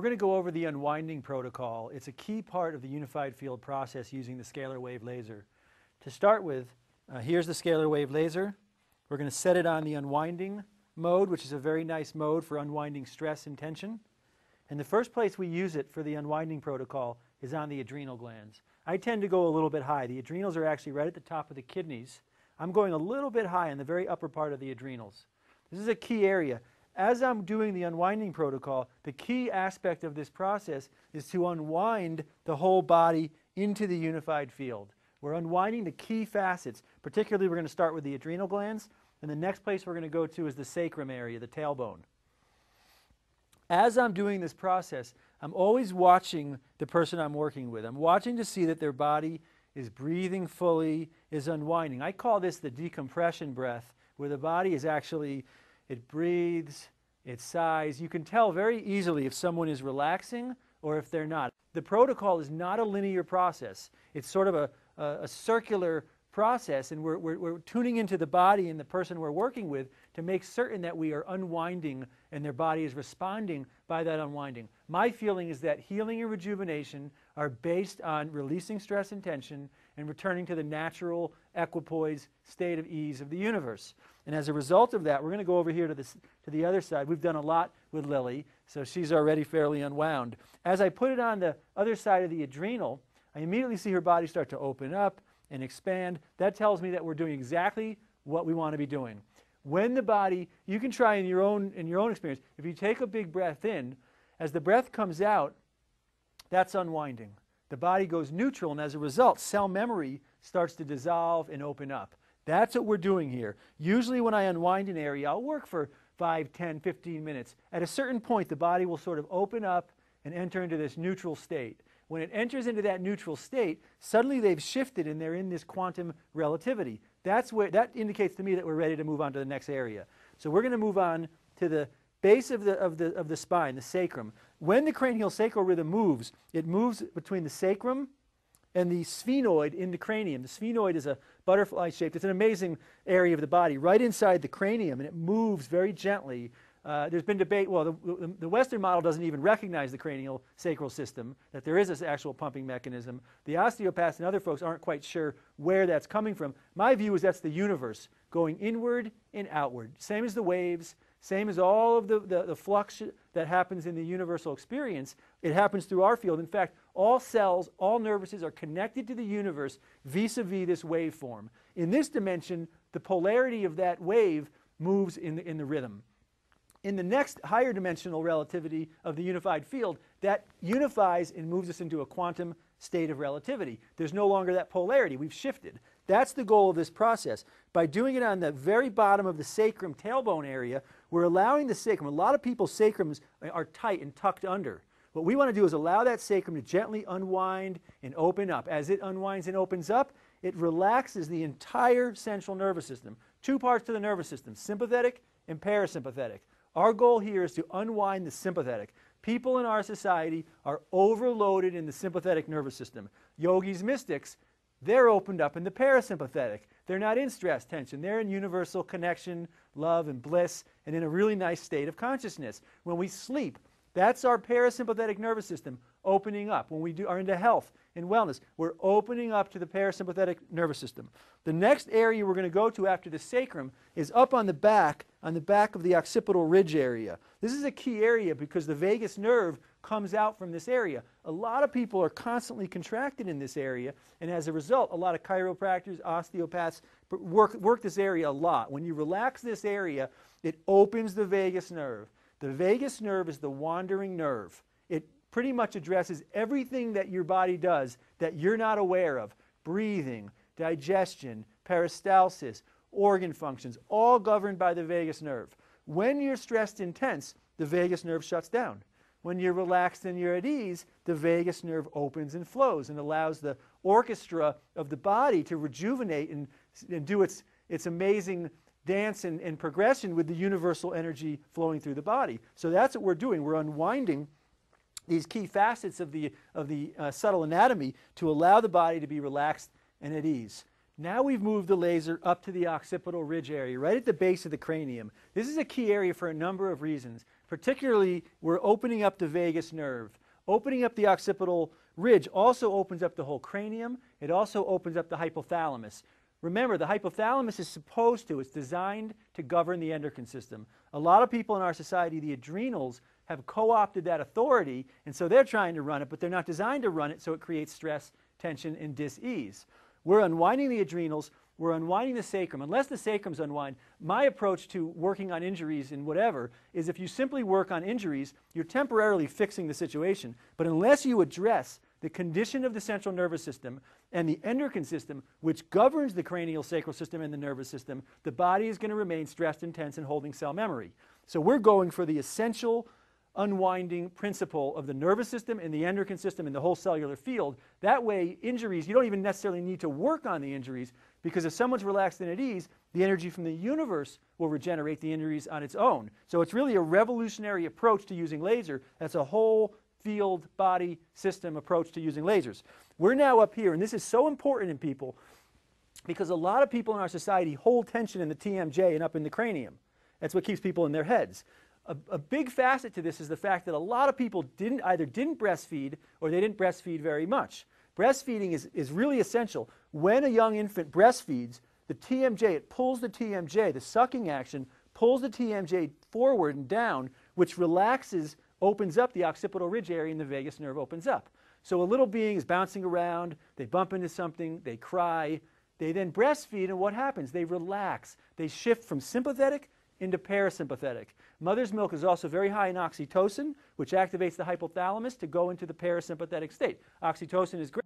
We're going to go over the unwinding protocol. It's a key part of the unified field process using the scalar wave laser. To start with, here's the scalar wave laser. We're going to set it on the unwinding mode, which is a very nice mode for unwinding stress and tension. And the first place we use it for the unwinding protocol is on the adrenal glands. I tend to go a little bit high. The adrenals are actually right at the top of the kidneys. I'm going a little bit high in the very upper part of the adrenals. This is a key area. As I'm doing the unwinding protocol, the key aspect of this process is to unwind the whole body into the unified field. We're unwinding the key facets. Particularly, we're going to start with the adrenal glands, and the next place we're going to go to is the sacrum area, the tailbone. As I'm doing this process, I'm always watching the person I'm working with. I'm watching to see that their body is breathing fully, is unwinding. I call this the decompression breath, where the body is actually, it breathes, it sighs. You can tell very easily if someone is relaxing or if they're not. The protocol is not a linear process. It's sort of a circular process, and we're tuning into the body and the person we're working with to make certain that we are unwinding and their body is responding by that unwinding. My feeling is that healing and rejuvenation are based on releasing stress and tension and returning to the natural equipoise state of ease of the universe. And as a result of that, we're going to go over here to the other side. We've done a lot with Lily, so she's already fairly unwound. As I put it on the other side of the adrenal, I immediately see her body start to open up and expand. That tells me that we're doing exactly what we want to be doing. When the body, you can try in your own experience, if you take a big breath in, as the breath comes out, that's unwinding. The body goes neutral, and as a result, cell memory starts to dissolve and open up. That's what we're doing here. Usually when I unwind an area, I'll work for 5, 10, 15 minutes. At a certain point, the body will sort of open up and enter into this neutral state. When it enters into that neutral state, suddenly they've shifted and they're in this quantum relativity. That indicates to me that we're ready to move on to the next area. So we're going to move on to the base of the spine, the sacrum. When the cranial sacral rhythm moves, it moves between the sacrum and the sphenoid in the cranium. The sphenoid is a butterfly shaped. It's an amazing area of the body, right inside the cranium, and it moves very gently. There's been debate, well, the Western model doesn't even recognize the cranial sacral system, that there is this actual pumping mechanism. The osteopaths and other folks aren't quite sure where that's coming from. My view is that's the universe going inward and outward. Same as the waves, same as all of the flux that happens in the universal experience. It happens through our field. In fact, all cells, all nervuses are connected to the universe vis-a-vis this waveform. In this dimension, the polarity of that wave moves in the rhythm. In the next higher dimensional relativity of the unified field, that unifies and moves us into a quantum state of relativity. There's no longer that polarity. We've shifted. That's the goal of this process. By doing it on the very bottom of the sacrum tailbone area, we're allowing the sacrum. A lot of people's sacrums are tight and tucked under. What we want to do is allow that sacrum to gently unwind and open up. As it unwinds and opens up, it relaxes the entire central nervous system. Two parts to the nervous system, sympathetic and parasympathetic. Our goal here is to unwind the sympathetic. People in our society are overloaded in the sympathetic nervous system. Yogis, mystics, they're opened up in the parasympathetic. They're not in stress tension. They're in universal connection, love, and bliss, and in a really nice state of consciousness. When we sleep, that's our parasympathetic nervous system opening up. When we are into health and wellness, we're opening up to the parasympathetic nervous system. The next area we're going to go to after the sacrum is up on the back of the occipital ridge area. This is a key area because the vagus nerve comes out from this area. A lot of people are constantly contracted in this area, and as a result, a lot of chiropractors, osteopaths work this area a lot. When you relax this area, it opens the vagus nerve. The vagus nerve is the wandering nerve. It pretty much addresses everything that your body does that you're not aware of. Breathing, digestion, peristalsis, organ functions, all governed by the vagus nerve. When you're stressed and tense, the vagus nerve shuts down. When you're relaxed and you're at ease, the vagus nerve opens and flows and allows the orchestra of the body to rejuvenate and do its amazing dance and progression with the universal energy flowing through the body. So that's what we're doing. We're unwinding these key facets of the subtle anatomy to allow the body to be relaxed and at ease. Now we've moved the laser up to the occipital ridge area, right at the base of the cranium. This is a key area for a number of reasons. Particularly, we're opening up the vagus nerve. Opening up the occipital ridge also opens up the whole cranium. It also opens up the hypothalamus. Remember, the hypothalamus is it's designed to govern the endocrine system. A lot of people in our society, the adrenals, have co-opted that authority, and so they're trying to run it, but they're not designed to run it, so it creates stress, tension, and dis-ease. We're unwinding the adrenals, we're unwinding the sacrum. Unless the sacrum's unwind, my approach to working on injuries and whatever is if you simply work on injuries, you're temporarily fixing the situation. But unless you address the condition of the central nervous system and the endocrine system, which governs the cranial sacral system and the nervous system, the body is going to remain stressed and tense and holding cell memory. So we're going for the essential unwinding principle of the nervous system and the endocrine system and the whole cellular field. That way, injuries, you don't even necessarily need to work on the injuries, because if someone's relaxed and at ease, the energy from the universe will regenerate the injuries on its own. So it's really a revolutionary approach to using laser. That's a whole field, body, system approach to using lasers. We're now up here, and this is so important in people because a lot of people in our society hold tension in the TMJ and up in the cranium. That's what keeps people in their heads. A big facet to this is the fact that a lot of people either didn't breastfeed or they didn't breastfeed very much. Breastfeeding is really essential. When a young infant breastfeeds, the TMJ, it pulls the TMJ, the sucking action pulls the TMJ forward and down, which relaxes, opens up the occipital ridge area, and the vagus nerve opens up. So a little being is bouncing around, they bump into something, they cry, they then breastfeed, and what happens? They relax. They shift from sympathetic into parasympathetic. Mother's milk is also very high in oxytocin, which activates the hypothalamus to go into the parasympathetic state. Oxytocin is great.